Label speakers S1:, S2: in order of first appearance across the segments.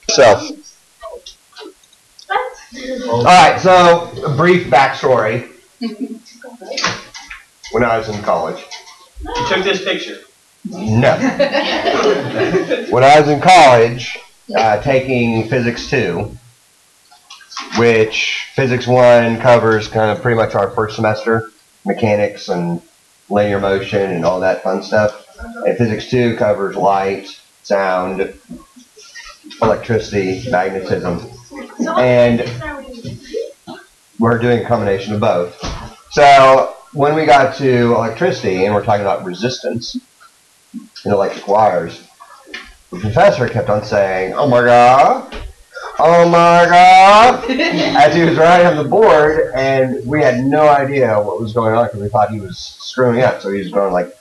S1: So, alright, so a brief backstory. When I was in college.
S2: You took this picture?
S1: No. When I was in college, taking Physics 2, which Physics 1 covers kind of pretty much our first semester, mechanics and linear motion and all that fun stuff. And Physics 2 covers light, sound, electricity, magnetism, and we're doing a combination of both. So when we got to electricity and we're talking about resistance in electric wires, the professor kept on saying, "Oh my God, oh my God," as he was writing on the board, and we had no idea what was going on because we thought he was screwing up. So he was going like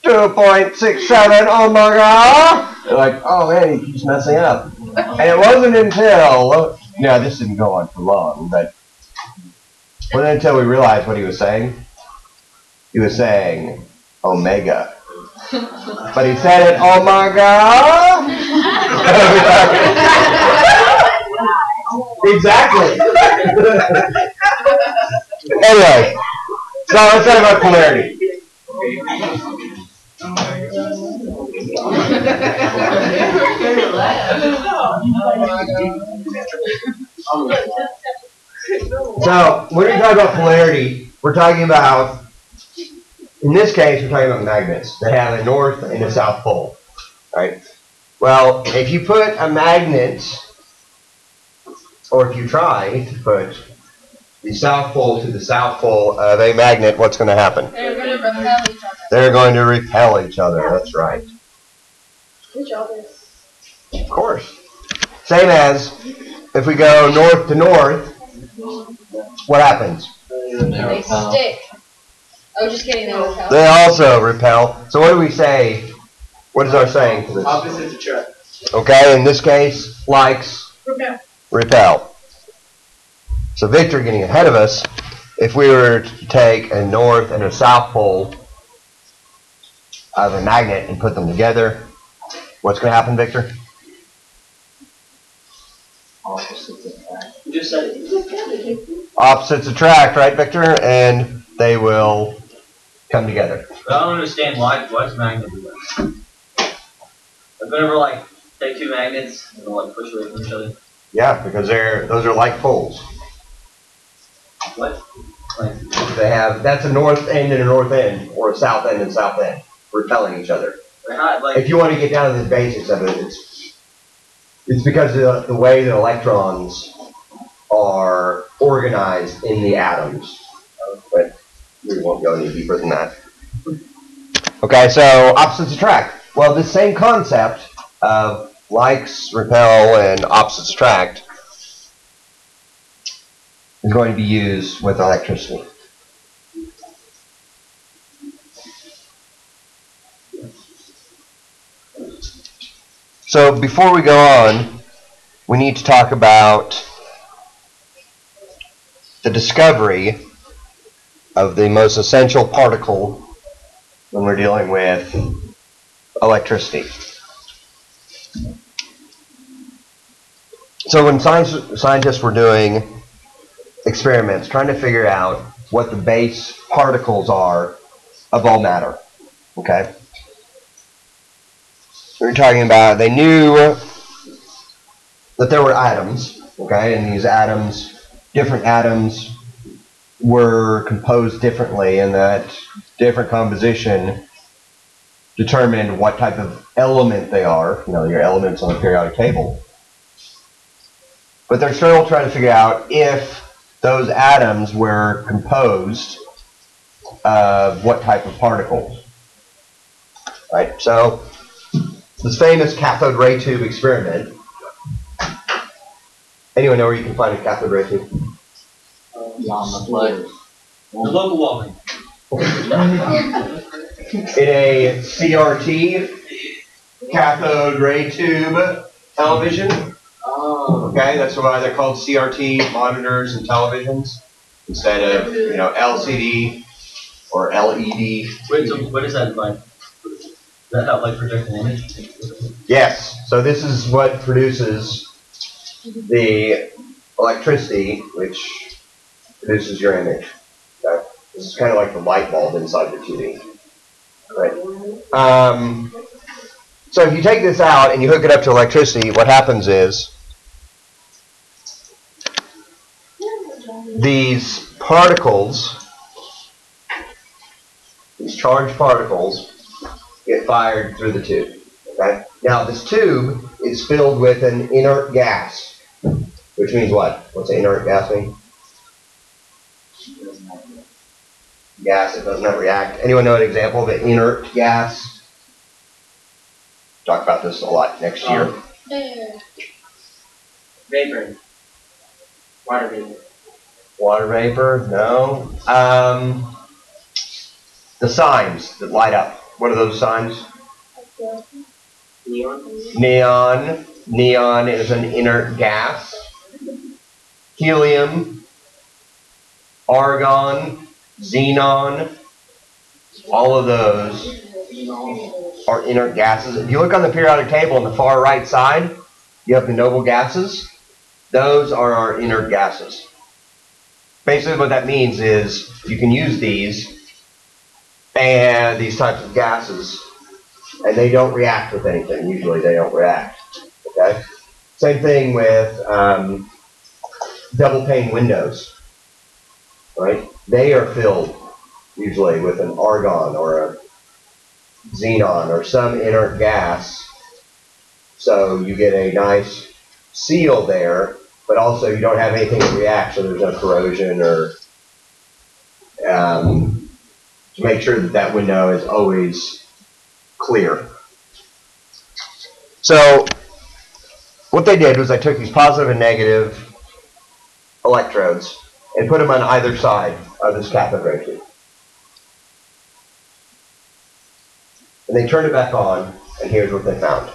S1: 2.67, oh my God. They're like, oh man, he keeps messing up. And it wasn't until, this didn't go on for long, but it wasn't until we realized what he was saying. He was saying omega. But he said it, oh my God. Exactly. Anyway, so let's talk about polarity. So when we talk about polarity, we're talking about, in this case, we're talking about magnets that have a north and a south pole, right? Well, if you put a magnet, or if you try to put the south pole to the south pole of a magnet, what's going to happen?
S3: They're going to repel each other.
S1: They're going to repel each other. That's right.
S3: Each other.
S1: Of course. Same as if we go north to north, what happens?
S3: They stick. Oh, just kidding. They repel.
S1: They also repel. So what do we say? What is our saying for this?
S2: Opposites attract.
S1: Okay, in this case, likes repel. So Victor getting ahead of us, if we were to take a north and a south pole of a magnet and put them together, what's going to happen, Victor?
S2: You just said it.
S1: Opposites attract, right, Victor? And they will come together.
S2: But I don't understand why does magnet do that? Like whenever take two magnets and they'll push away from each other.
S1: Yeah, because those are like poles.
S2: What?
S1: They have, that's a north end and a north end, or a south end and south end, repelling each other. If you want to get down to the basics of it, it's because of the way that electrons are organized in the atoms. But we won't go any deeper than that. Okay, so opposites attract. Well, the same concept of likes repel and opposites attract is going to be used with electricity. So before we go on, we need to talk about the discovery of the most essential particle when we're dealing with electricity. So when scientists were doing experiments trying to figure out what the base particles are of all matter, okay? We're talking about, they knew that there were atoms, okay, and these atoms, different atoms were composed differently, and that different composition determined what type of element they are, your elements on the periodic table. But they're still trying to figure out if those atoms were composed of what type of particles. Right? So, this famous cathode ray tube experiment. Anyone know where you can find a cathode ray tube?
S2: On the flood. The local Walgreens.
S1: In a CRT, cathode ray tube television. Okay, that's why they're called CRT monitors and televisions instead of LCD or LED.
S2: Wait, so what is that like? Does that help project an image?
S1: Yes. So this is what produces the electricity which produces your image. Okay? This is kind of like the light bulb inside the TV. Right? So if you take this out and you hook it up to electricity, what happens is these particles, these charged particles, get fired through the tube. Okay? Now this tube is filled with an inert gas, which means what? What's an inert gas mean? Gas that does not react. Anyone know an example of an inert gas? Talk about this a lot next year.
S2: Vapor. Water vapor.
S1: Water vapor? No. The signs that light up. What are those signs?
S2: Neon.
S1: Neon. Neon is an inert gas. Helium, argon, xenon, all of those are inert gases. If you look on the periodic table on the far right side, you have the noble gases. Those are our inert gases. Basically what that means is you can use these and these types of gases and they don't react with anything. Usually they don't react. Okay? Same thing with double pane windows. Right? They are filled usually with an argon or a xenon or some inert gas. So you get a nice seal there, but also you don't have anything to react, so there's no corrosion or to make sure that that window is always clear. So what they did was they took these positive and negative electrodes and put them on either side of this cathode ray tube. And they turned it back on, and here's what they found.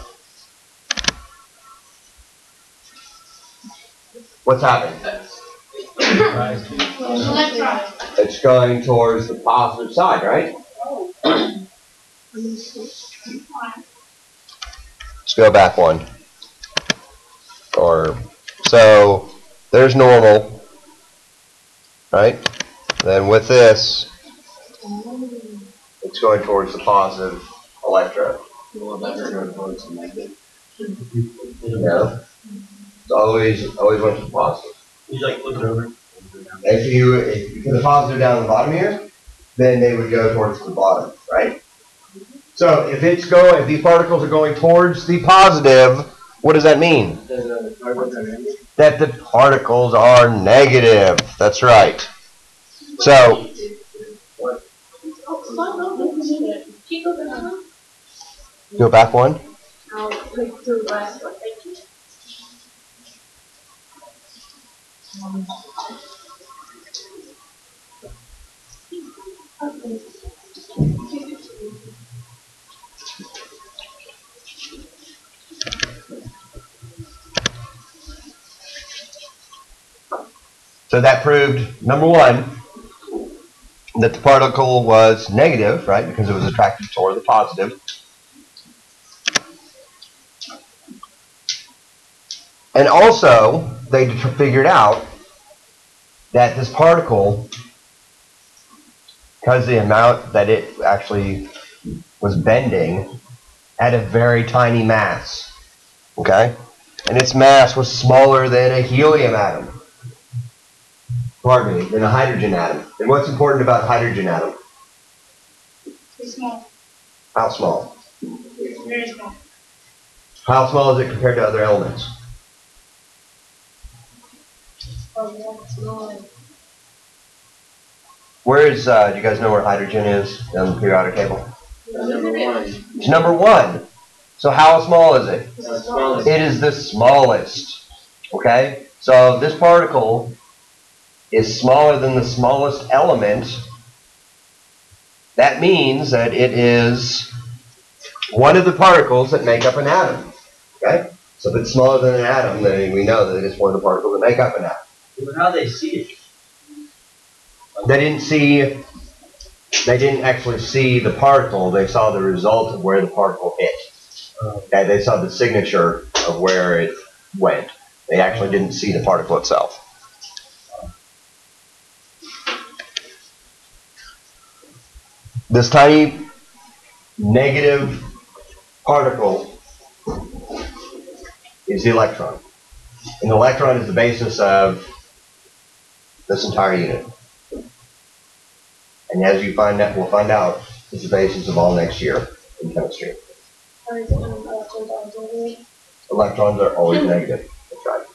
S1: What's happening? It's going towards the positive side, right? Let's go back one. So there's normal, right? Then with this, it's going towards the positive electrode. No. It's always went to the positive.
S2: You like flip it over.
S1: If you put the positive down at the bottom here, then they would go towards the bottom, right? So if these particles are going towards the positive, what does that mean? That the particles are negative. That's right. So go back one. So that proved, number one, that the particle was negative, right, because it was attracted toward the positive. And also, they figured out that this particle, because the amount that it actually was bending, had a very tiny mass. Okay? And its mass was smaller than a helium atom. Pardon me, than a hydrogen atom. And what's important about a hydrogen atom?
S3: It's small.
S1: How small?
S3: It's very small.
S1: How small is it compared to other elements? Where is, do you guys know where hydrogen is on the periodic table?
S2: Number one.
S1: It's number one. So how small is it?
S2: It's the smallest.
S1: It is the smallest. Okay? So this particle is smaller than the smallest element. That means that it is one of the particles that make up an atom. Okay? So if it's smaller than an atom, then we know that it's one of the particles that make up an atom.
S2: But how do they see it?
S1: They didn't actually see the particle, they saw the result of where the particle hit. Okay, they saw the signature of where it went. They actually didn't see the particle itself. This tiny negative particle is the electron. And the electron is the basis of this entire unit. And as you find out, we'll find out, is the basis of all next year in chemistry. Electrons are always negative. That's right.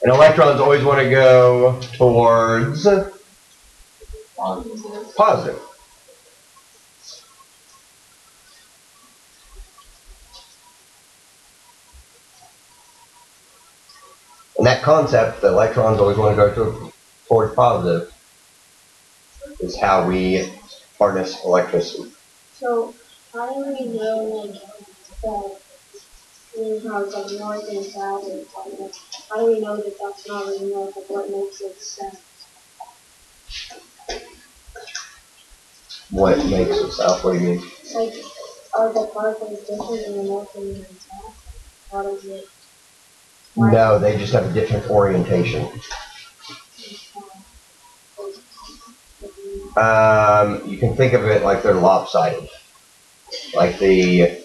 S1: And electrons always want to go towards positive. And that concept, that electrons always want to go towards positive, is how we harness electricity.
S3: So, how do we know, like, that neutrons like north and south and like, how do we know that that's not really north? Like, what makes it south?
S1: What makes it south? What do you mean?
S3: Like, are the particles different in the north and the south? How does it?
S1: No, they just have a different orientation. You can think of it like they're lopsided. Like the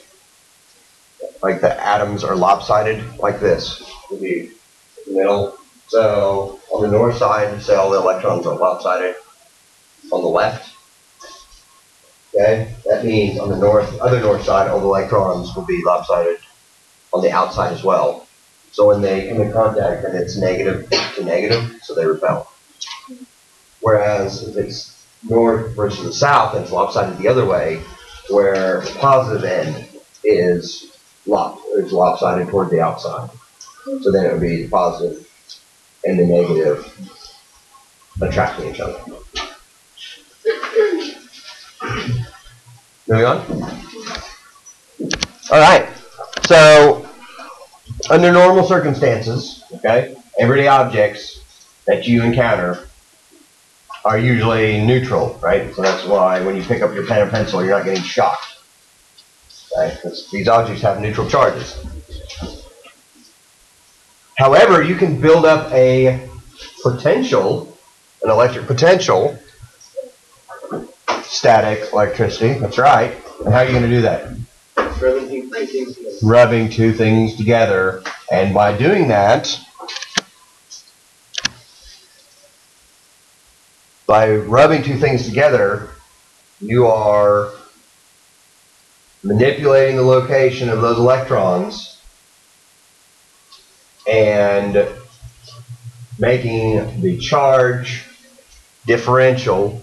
S1: atoms are lopsided like this. The middle. So on the north side, say all the electrons are lopsided on the left. Okay, that means on the other north side, all the electrons will be lopsided on the outside as well. So when they come in contact, then it's negative to negative, so they repel. Whereas if it's north versus the south, then it's lopsided the other way, where the positive end is lopsided toward the outside. So then it would be the positive and the negative attracting each other. Moving on. All right. So under normal circumstances, okay, everyday objects that you encounter are usually neutral, right? So that's why when you pick up your pen or pencil, you're not getting shocked, right? Because these objects have neutral charges. However, you can build up a potential, an electric potential, static electricity, that's right. And how are you going to do that? Rubbing two things together. And by doing that, by rubbing two things together, you are manipulating the location of those electrons and making the charge differential,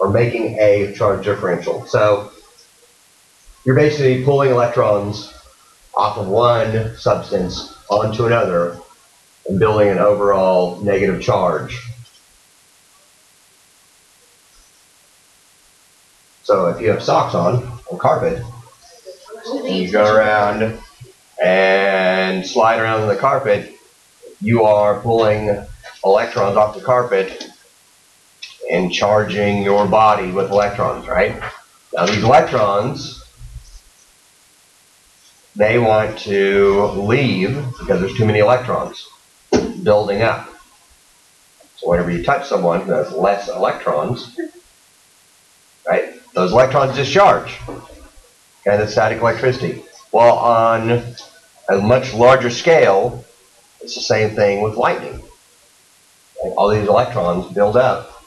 S1: or making a charge differential. So you're basically pulling electrons off of one substance onto another and building an overall negative charge. So if you have socks on carpet, and you go around and slide around on the carpet, you are pulling electrons off the carpet and charging your body with electrons, right? Now these electrons, they want to leave because there's too many electrons building up. So whenever you touch someone who has less electrons, right, those electrons discharge. Okay, that's static electricity. Well, on a much larger scale, it's the same thing with lightning. Like all these electrons build up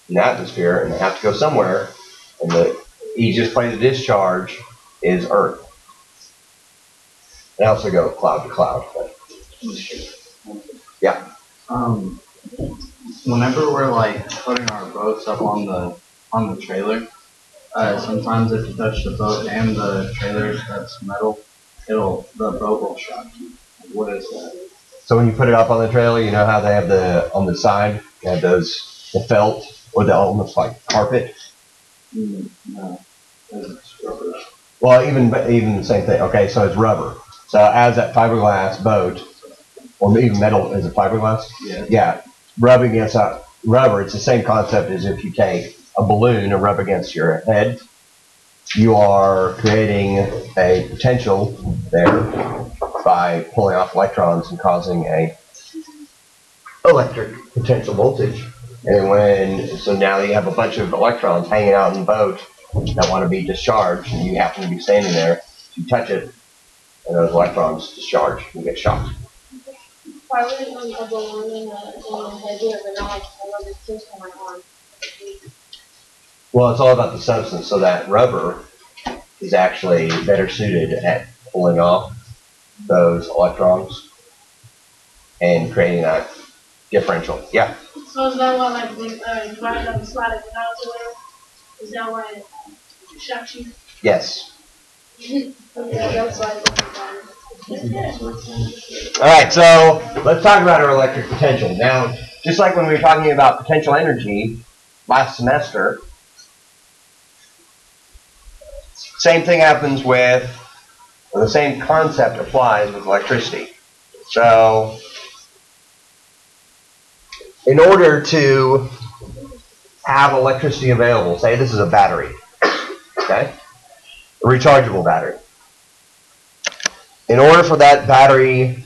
S1: in the atmosphere, and they have to go somewhere, and the easiest place to discharge is Earth. They also go cloud to cloud. But yeah.
S4: Whenever we're like putting our boats up on the trailer, sometimes if you touch the boat and the trailer that's metal, the boat will shock you. What is that?
S1: So when you put it up on the trailer, you know how they have on the side, they have the felt, or the almost like carpet.
S4: No, it's rubber.
S1: Well, even the same thing. Okay, so it's rubber. So as that fiberglass boat, or even metal, is it fiberglass?
S4: Yeah.
S1: Yeah, rub against that rubber. It's the same concept as if you take a balloon and rub against your head. You are creating a potential there, by pulling off electrons and causing a electric potential voltage. And so now you have a bunch of electrons hanging out in the boat that want to be discharged, and you happen to be standing there, you touch it, and those electrons discharge and get shocked.
S3: Why would it have a balloon in the head here, but not like a rubber tooth on my arm?
S1: Well, it's all about the substance, so that rubber is actually better suited at pulling off those electrons and creating that differential. Yeah?
S5: So is that why, like, when you ride down the slide at the house or whatever? Is that why it shocks you?
S1: Yes.
S3: Yeah, that's why I
S1: Alright, so let's talk about our electric potential. Now, just like when we were talking about potential energy last semester, same thing happens with, or the same concept applies with electricity. So, in order to have electricity available, say this is a battery, okay? A rechargeable battery. In order for that battery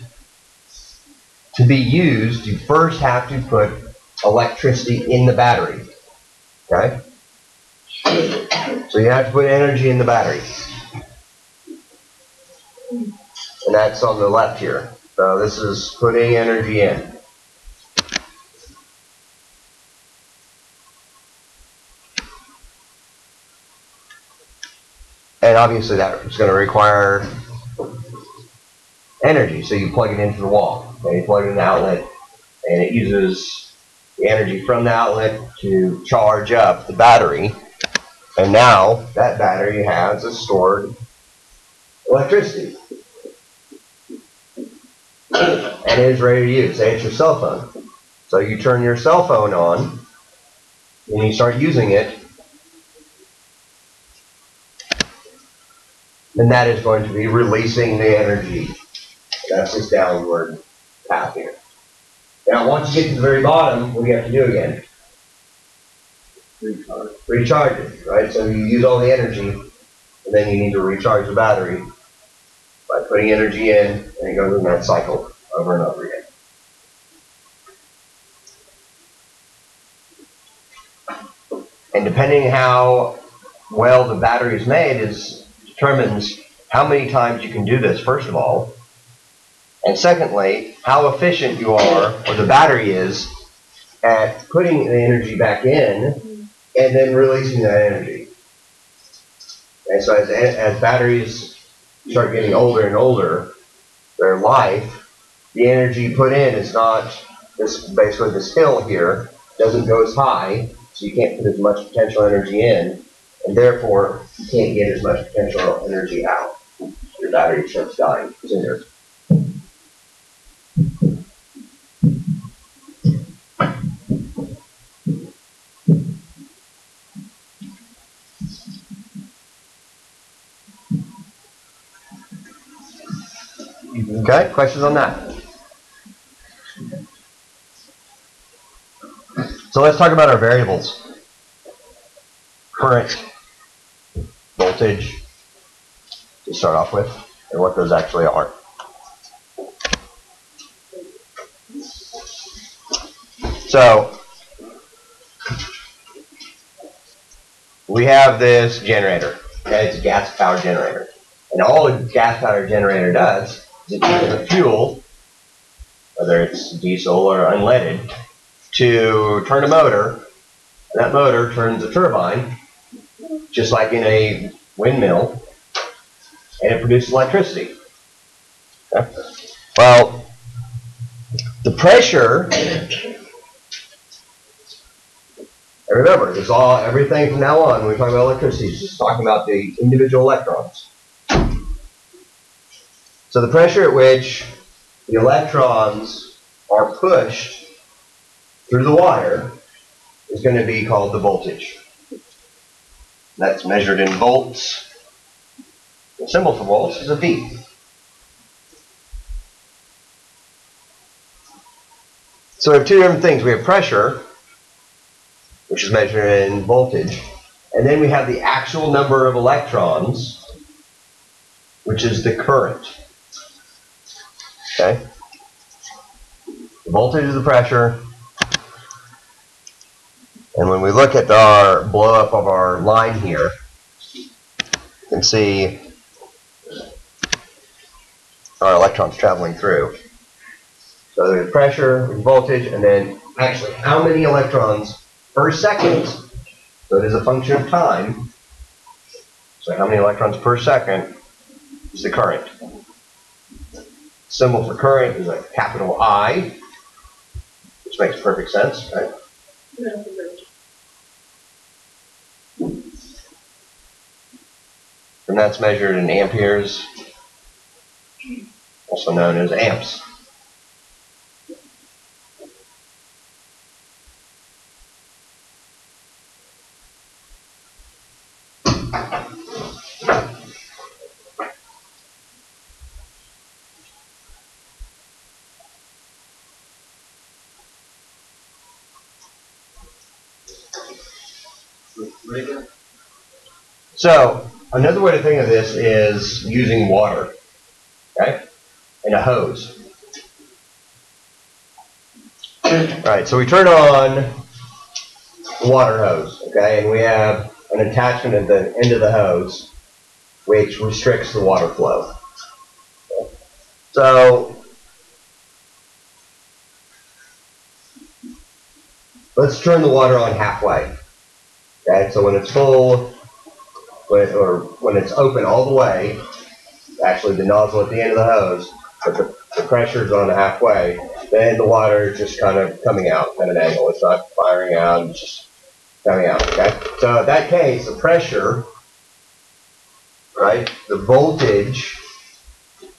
S1: to be used, you first have to put electricity in the battery, okay? So you have to put energy in the battery. And that's on the left here. So this is putting energy in. And obviously that is going to require energy, so you plug it into the wall. Okay? You plug it in the outlet, and it uses the energy from the outlet to charge up the battery. And now that battery has a stored electricity. And it is ready to use. Say it's your cell phone. So you turn your cell phone on, and you start using it, and that is going to be releasing the energy. That's this downward path here. Now, once you get to the very bottom, what do you have to do again? Recharge it, right? So you use all the energy, and then you need to recharge the battery by putting energy in, and it goes in that cycle over and over again. And depending how well the battery is made determines how many times you can do this, first of all. And secondly, how efficient you are, or the battery is, at putting the energy back in and then releasing that energy. And so as batteries start getting older and older, their life, the energy put in is not basically this hill here, doesn't go as high, so you can't put as much potential energy in, and therefore you can't get as much potential energy out. Your battery starts dying sooner. Okay, questions on that? So let's talk about our variables. Current, voltage, to start off with, and what those actually are. So, we have this generator. Okay, it's a gas-powered generator. And all a gas-powered generator does is it uses the fuel, whether it's diesel or unleaded, to turn a motor. And that motor turns a turbine, just like in a windmill, and it produces electricity. Okay? Well, the pressure, and remember, it's everything from now on when we talk about electricity is just talking about the individual electrons. So the pressure at which the electrons are pushed through the wire is going to be called the voltage. That's measured in volts. The symbol for volts is a V. So we have two different things. We have pressure, which is measured in voltage, and then we have the actual number of electrons, which is the current. Okay? The voltage is the pressure. And when we look at our blow up of our line here, you can see our electrons traveling through. So there's pressure, there's voltage, and then actually how many electrons per second. So it is a function of time. So how many electrons per second is the current. Symbol for current is a capital I, which makes perfect sense, right? And that's measured in amperes, also known as amps. So another way to think of this is using water, okay, and a hose. Alright, so we turn on the water hose, okay, and we have an attachment at the end of the hose which restricts the water flow. So let's turn the water on halfway. Okay, so when it's full, or when it's open all the way, actually the nozzle at the end of the hose, but the pressure's on halfway, then the water is just kind of coming out at an angle. It's not firing out, it's just coming out, okay? So in that case, the pressure, right, the voltage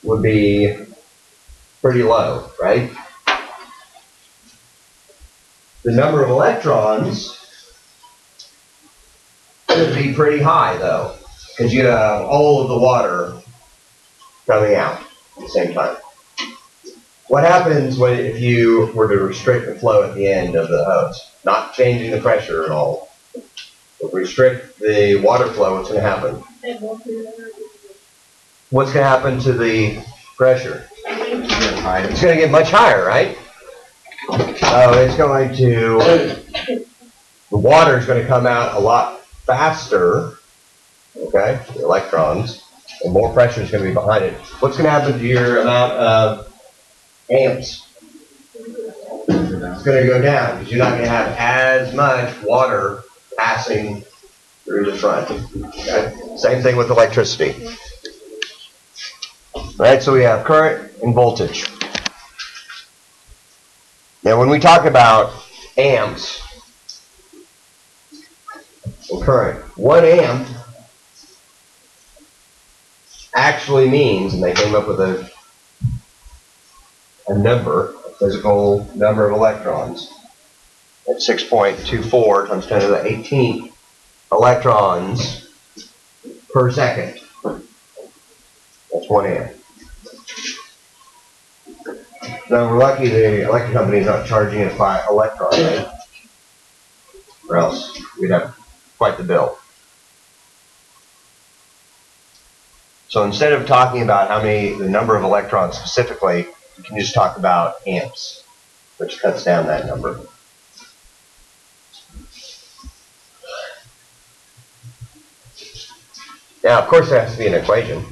S1: would be pretty low, right? The number of electrons would be pretty high, though, because you have all of the water coming out at the same time. What happens if you were to restrict the flow at the end of the hose? Not changing the pressure at all. But restrict the water flow, what's going to happen? What's going to happen to the pressure? It's going to get much higher, right? So it's going to, the water is going to come out a lot faster, okay, the electrons, and more pressure is going to be behind it. What's going to happen to your amount of amps? It's going to go down because you're not going to have as much water passing through the front. Okay? Same thing with electricity. Right, so we have current and voltage. Now when we talk about amps and current, 1 amp actually means, and they came up with a number, a physical number of electrons, at 6.24 times 10 to the 18th electrons per second. That's 1 amp. Now we're lucky the electric company is not charging us by electron, right? Or else we'd have quite the bill. So instead of talking about the number of electrons specifically, we can just talk about amps, which cuts down that number. Now, of course, there has to be an equation.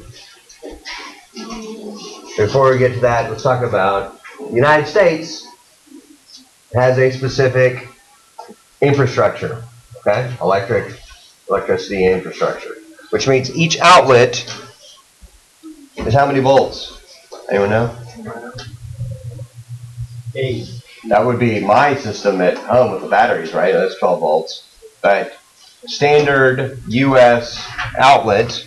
S1: Before we get to that, let's talk about the United States has a specific infrastructure, okay? Electricity infrastructure, which means each outlet is how many volts? Anyone know?
S2: 8.
S1: That would be my system at home with the batteries, right? That's 12 volts. But standard US outlet,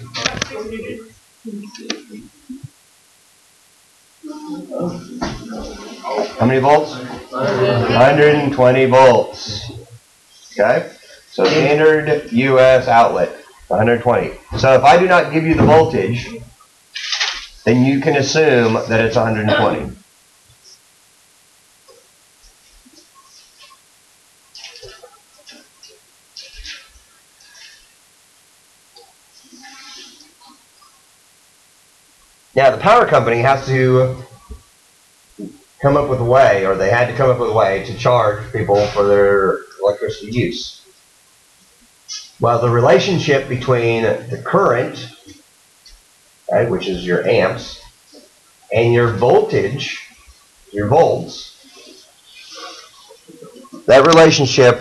S1: how many volts? 120 volts. Okay? So standard US outlet, 120. So if I do not give you the voltage, then you can assume that it's 120. Now the power company has to come up with a way, or they had to come up with a way to charge people for their electricity use. Well, the relationship between the current, right, which is your amps, and your voltage, your volts, that relationship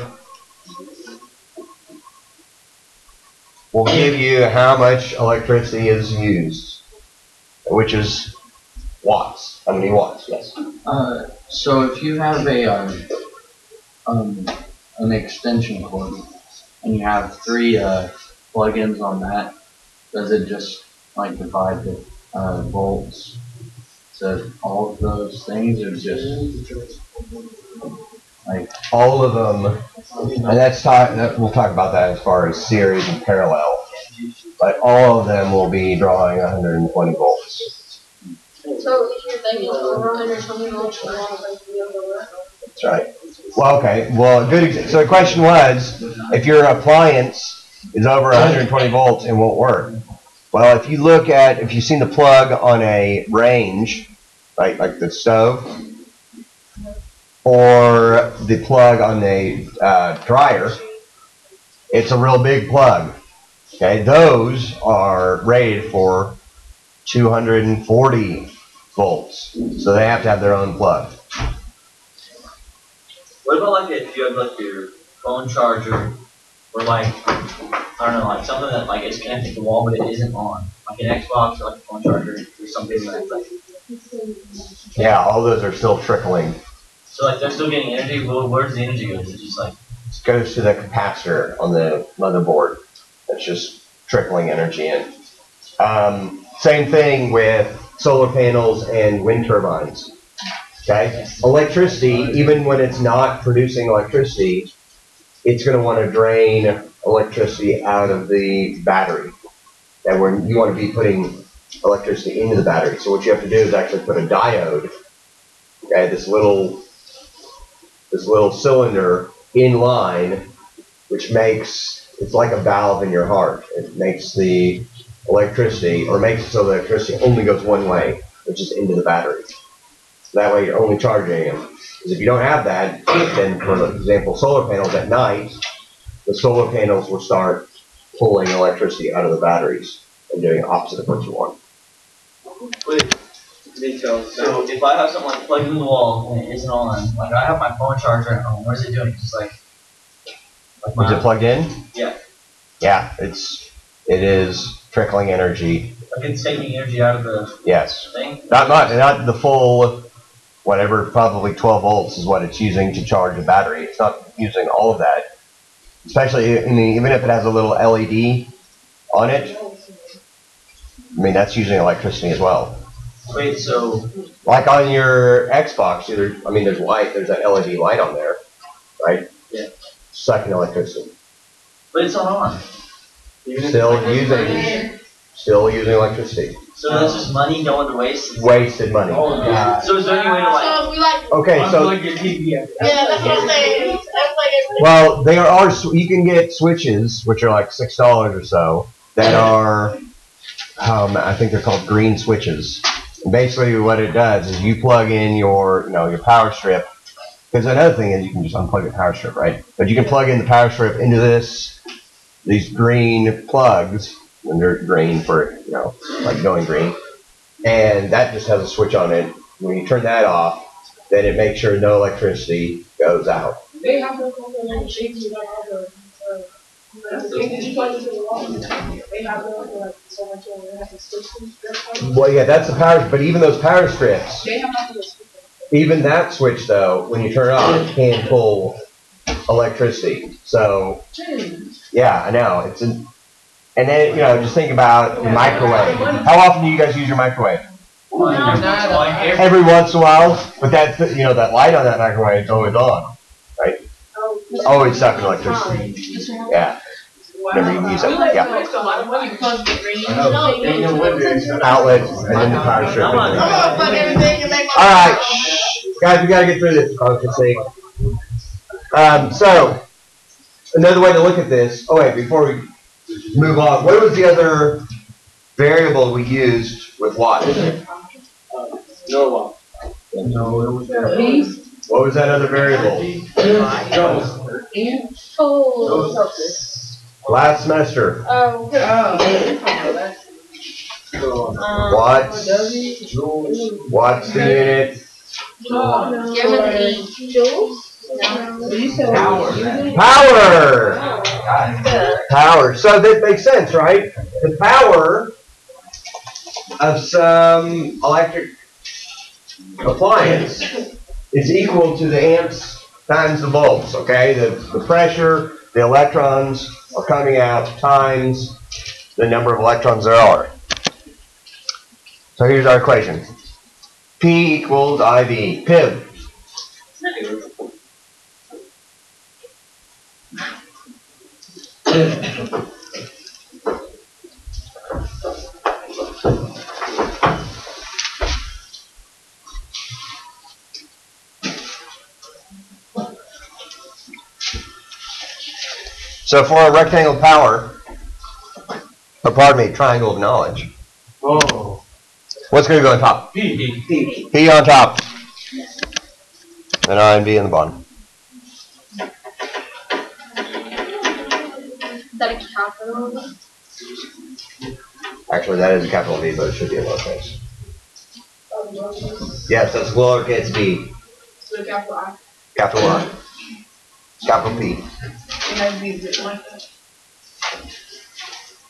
S1: will give you how much electricity is used, which is watts. How many watts? Yes.
S4: So if you have an extension cord and you have 3 plugins on that, does it just like divide the volts to all of those things, or just like
S1: All of them, and we'll talk about that as far as series and parallel, but all of them will be drawing 120 volts.
S3: So if your thing is over 120 volts, you want to break the over.
S1: That's right. Well, okay. Well, so the question was, if your appliance is over 120 volts, it won't work. Well, if you've seen the plug on a range, right, like the stove, or the plug on a dryer, it's a real big plug. Okay, those are rated for 240 volts, so they have to have their own plug.
S2: What about like if you have like your phone charger, or like I don't know, like something that like is connected to the wall but it isn't on, like an Xbox or like a phone charger or something like that.
S1: Yeah, all those are still trickling.
S2: So like they're still getting energy. Well, where does the energy go? Is it just like
S1: It goes to the capacitor on the motherboard. That's just trickling energy in. Same thing with solar panels and wind turbines. Okay, electricity, even when it's not producing electricity, it's going to want to drain electricity out of the battery. And when you want to be putting electricity into the battery, so what you have to do is actually put a diode, okay, this little cylinder in line, which it's like a valve in your heart. It makes the electricity, or makes it so the electricity only goes one way, which is into the battery. So that way you're only charging them. Because if you don't have that, then for example, solar panels at night, the solar panels will start pulling electricity out of the batteries and doing the opposite of what you want.
S2: wait, details? So if I have something like plugged in the wall and it isn't on, like I have my phone charger at home, what is it doing? It's just like
S1: Is it plugged in?
S2: Yeah.
S1: Yeah, it is trickling energy.
S2: Like it's taking energy out of the
S1: Yes.
S2: thing.
S1: Not the full, whatever, probably 12 volts is what it's using to charge a battery. It's not using all of that. Especially, even if it has a little LED on it, I mean, that's using electricity as well.
S2: Wait, so
S1: Like on your Xbox, there's that LED light on there, right?
S2: Yeah.
S1: Sucking electricity.
S2: but it's not on.
S1: Still using electricity.
S2: So that's just money going to waste.
S1: Wasted money.
S2: So is there any way to like?
S5: So if we like,
S1: Okay, so
S5: yeah, that's what I'm saying. That's like
S1: well, you can get switches, which are like $6 or so, that are, I think they're called green switches. And basically what it does is you plug in your power strip, because another thing is you can just unplug the power strip, right? But you can plug in the power strip into these green plugs, when they're green for, like going green, and that just has a switch on it. When you turn that off, then it makes sure no electricity goes out.
S5: they have no like shapes that have the plug into the wall. They have no like so much more. They have to switch them.
S1: Well, yeah, that's the power, but even those power strips,
S5: They have nothing to switch.
S1: even that switch though, when you turn it on, it can pull electricity. So, yeah, I know. And then, just think about the microwave. How often do you guys use your microwave? Every once in a while, but that light on that microwave is always on, right? It's always sucking electricity. Yeah. Whenever you use it, yeah. Outlet and then the power strip. All right, guys, we gotta get through this. So another way to look at this. Oh wait, before we move on, what was the other variable we used with watts?
S2: Milliwatt. No, it was
S1: What was that other variable?
S3: Oh.
S1: Last semester.
S3: Oh.
S1: Watts. Watts the unit.
S3: Joules?
S1: Power. Power. So that makes sense, right? The power of some electric appliance is equal to the amps times the volts, okay? The pressure, the electrons are coming out times the number of electrons there are. So here's our equation. P equals IV. PIV. So for a rectangle of power, or pardon me, triangle of knowledge, what's going to go on top? P on top. And I and B on the bottom.
S3: Is that a capital?
S1: Actually, that is a capital V, but it should be a lowercase. Yes, that's lowercase v.
S5: So capital I.
S1: Capital I. Capital P.
S5: It has to be written like that.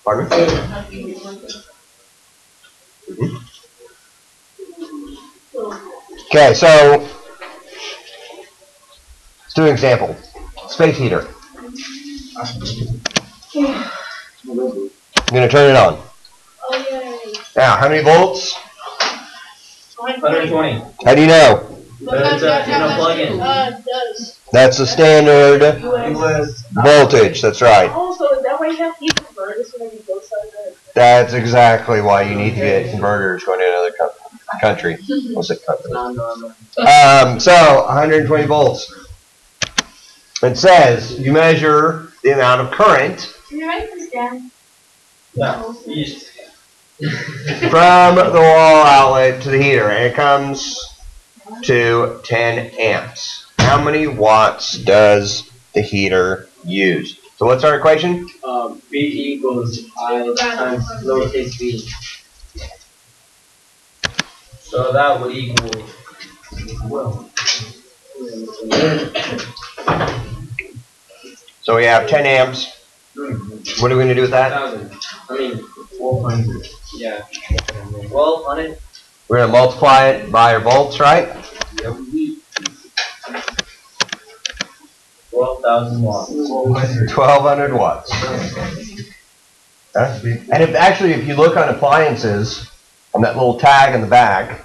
S1: Pardon me?
S5: It has to be written like that.
S1: Okay, so let's do an example. Space heater. I'm going to turn it on.
S3: Oh, yeah.
S1: Now, how many volts?
S2: 120.
S1: How do you know?
S2: But it's a plug-in.
S3: Does.
S1: That's the standard voltage. That's right.
S5: Also, is that why you have to convert this when you go somewhere?
S1: That's exactly why you need to get converters going to another country. What's it country? So 120 volts. It says you measure the amount of current
S3: Can you write this down?
S2: No.
S1: from the wall outlet to the heater, and it comes to 10 amps. How many watts does the heater use? So what's our equation?
S2: B equals I times lowercase b. So that would equal, well,
S1: So we have 10 amps. What are we going to do with that?
S2: 1,200. Yeah. 1,200.
S1: We're going to multiply it by our volts, right?
S2: 12,000 watts.
S1: 1,200 watts. Okay. And if you look on appliances, on that little tag in the back,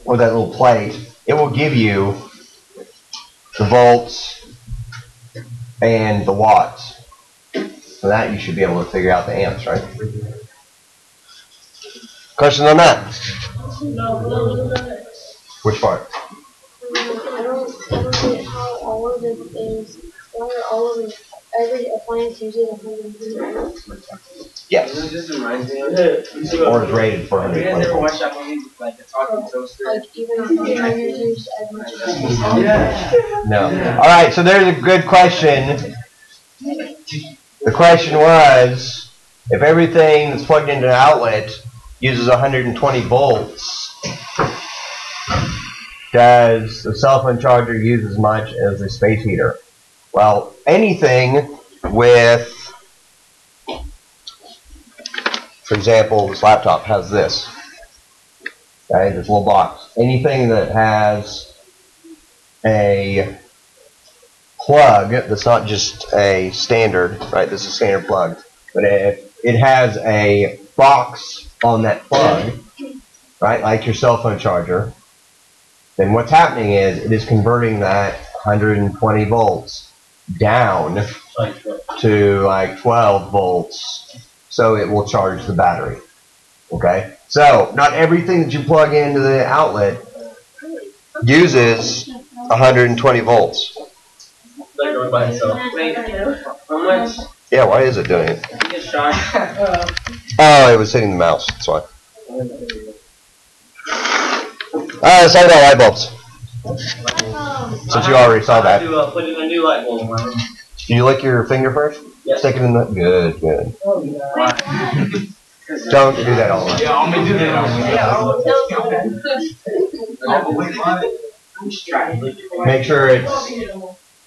S1: or that little plate, it will give you the volts and the watts. For that, you should be able to figure out the amps, right? Questions on that?
S5: No.
S1: Which part?
S3: I don't get how all of the things, why are all of them, every appliance uses 120 volts?
S1: Yes.
S2: It just reminds me of
S1: Or is rated for 120 volts.
S2: watched that movie, like the talking toaster?
S3: Like even containers use as much as
S1: No. Alright, so there's a good question. The question was, if everything that's plugged into an outlet uses 120 volts, does the cell phone charger use as much as a space heater? Well, anything with, for example, this laptop has this. Okay, this little box. Anything that has a plug that's not just a standard, right? This is a standard plug, but if it has a box on that plug, right, like your cell phone charger, then what's happening is it is converting that 120 volts down to like 12 volts, so it will charge the battery. Okay, so not everything that you plug into the outlet uses 120 volts.
S2: They're going by itself. Wait, how much?
S1: Yeah, why is it doing it?
S2: Get shot.
S1: Oh, it was hitting the mouse, that's why. Let's talk about light bulbs. Since you already saw that.
S2: To put in a new light bulb in my room.
S1: Do you lick your finger first?
S2: Yes.
S1: Stick it in the. Good, good. Don't do that all the way.
S4: Yeah, I'm gonna do that.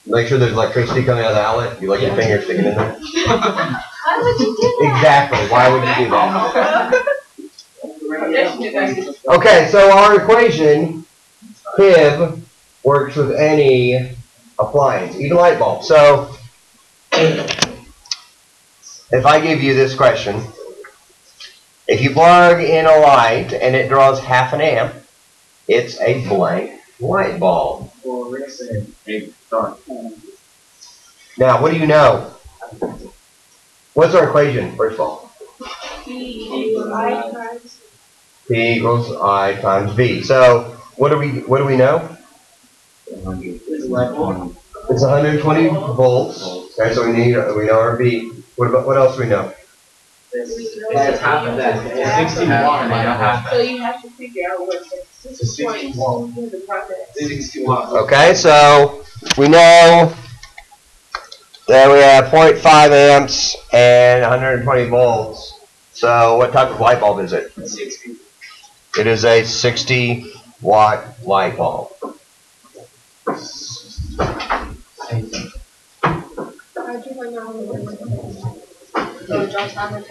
S1: Make sure there's electricity coming out of the outlet. You lick your finger, stick it in there.
S3: Why would you do that?
S1: Exactly. Why would you do that? Okay, so our equation, PIV, works with any appliance, even light bulb. So, if I give you this question, if you plug in a light and it draws half an amp, it's a blank light bulb.
S2: Well, we're gonna say a dark.
S1: Now, what do you know? What's our equation, first of all? P equals I times V. So, what do we know? It's 120 volts. Okay, so we know our V. What else do we know?
S4: It's half of that. It's 60 watts.
S5: So you have to figure out what the 60 watts in the project.
S4: 60 watts.
S1: Okay, so we know that we have 0.5 amps and 120 volts. So what type of light bulb is it?
S2: 60.
S1: It is a 60 watt light bulb.
S3: How'd you find out when it drops half a amp?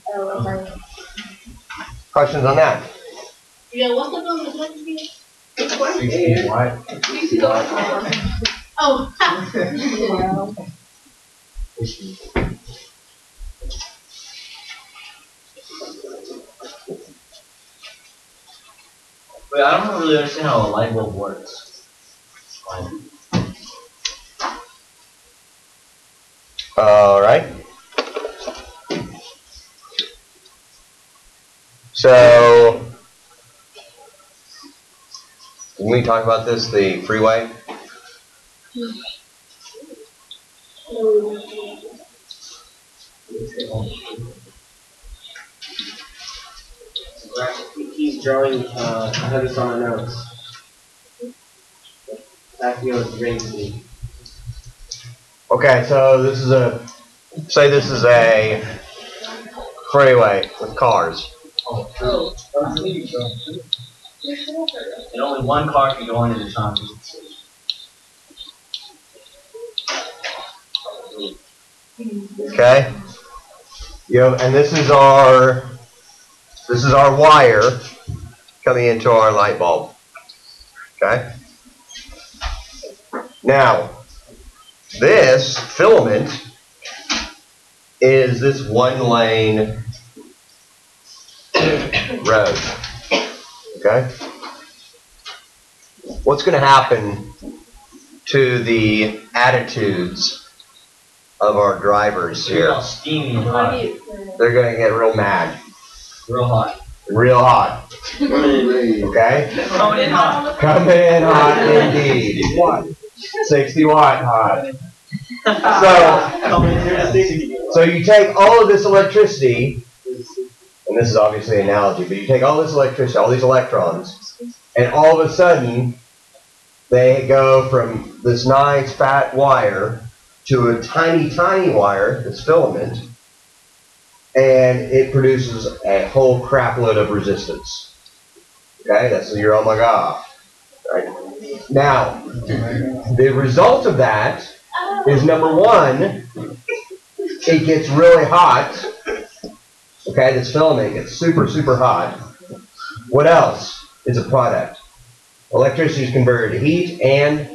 S3: Oh, okay.
S1: Questions on that?
S5: Yeah, what's the number of the
S2: 60 watt.
S5: Oh.
S3: Wow.
S2: Wait, I don't really understand how a light bulb works.
S1: All right. So, when we talk about this, the freeway,
S6: He's drawing, I have this on my notes. That feels raising.
S1: okay, so this is say this is a freeway with cars.
S2: And only one car can go in at a time.
S1: Okay. And this is our wire coming into our light bulb. Okay. Now, this filament is this one lane road. Okay. What's going to happen to the attitudes of our drivers
S2: You're
S1: here?
S2: all steamy and hot.
S1: They're going to get real mad,
S2: Real hot.
S1: real hot. Okay?
S2: Coming in hot.
S1: Coming in hot indeed. 60 watt hot.
S2: Coming in here at 60.
S1: So you take all of this electricity, and this is obviously an analogy, but you take all this electricity, all these electrons, and all of a sudden they go from this nice fat wire to a tiny, tiny wire, this filament, and it produces a whole crap load of resistance. Okay, that's your oh my god. Right? Now, the result of that is number one, it gets really hot. Okay, this filament gets super, super hot. What else is a product? Electricity is converted to heat and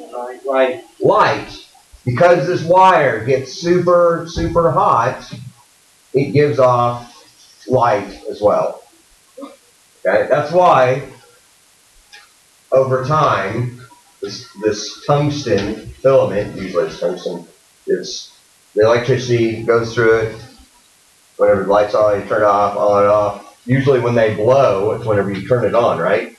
S1: light. Because this wire gets super, super hot, it gives off light as well. Okay, that's why over time, this tungsten filament, usually it's tungsten, the electricity goes through it. Whenever the light's on, you turn it off, on and off. Usually when they blow, it's whenever you turn it on, right?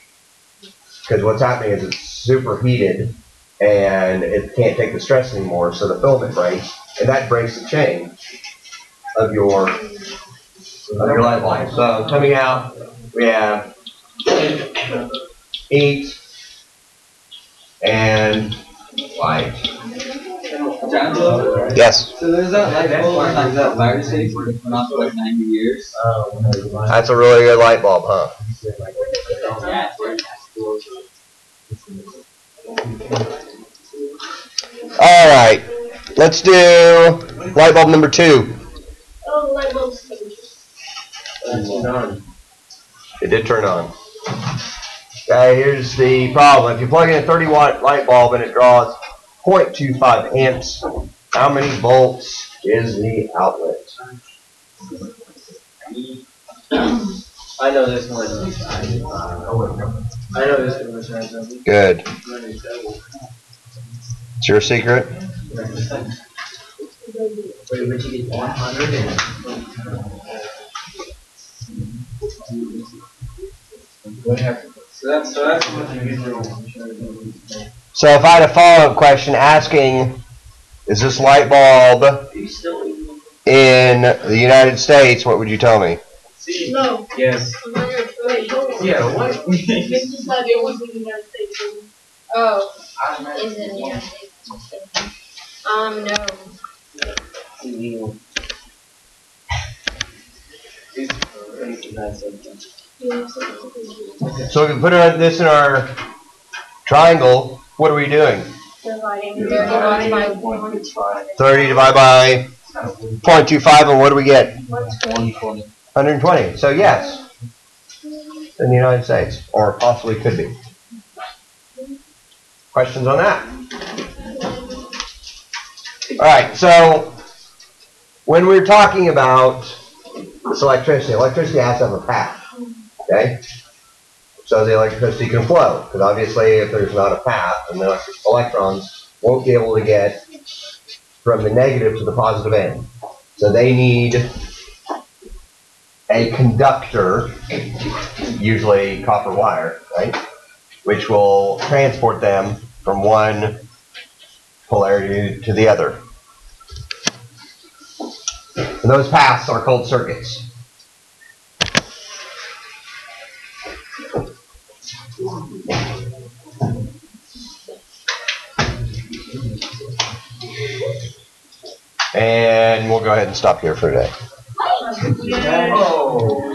S1: Because what's happening is it's super heated and it can't take the stress anymore, so the filament breaks, and that breaks the chain of your light bulb. So coming out, we have heat, and light. Yes.
S4: So there's that light bulb in like that fire station where it's been off for like 90 years.
S1: That's a really good light bulb, huh? All right. Let's do light bulb number 2.
S5: Oh, the light bulb's
S6: That's done.
S1: It did turn on. Okay, here's the problem. If you plug in a 30-watt light bulb and it draws 0.25 amps, how many volts is the outlet?
S6: I know this one. I know this one was right.
S1: Good. It's your secret?
S2: Wait, but you get 100 and
S6: So that's what you get your
S1: So if I had a follow-up question asking, is this light bulb in the United States, what would you tell me?
S5: no.
S6: Yes.
S5: Wait, hold on.
S6: Yeah, what?
S5: This is not the one in the United States.
S3: Oh, is it in the United States? No.
S1: So if we put this in our triangle, what are we doing?
S3: Dividing 30 by 1.5.
S1: 30 divided by 0.25, and what do we get?
S4: 120.
S1: 120. So yes, in the United States, or possibly could be. Questions on that? All right, so when we're talking about this electricity has to have a path, okay? So the electricity can flow, because obviously if there's not a path, then the electrons won't be able to get from the negative to the positive end. So they need a conductor, usually copper wire, right? Which will transport them from one polarity to the other. And those paths are called circuits. And we'll go ahead and stop here for today.
S2: oh.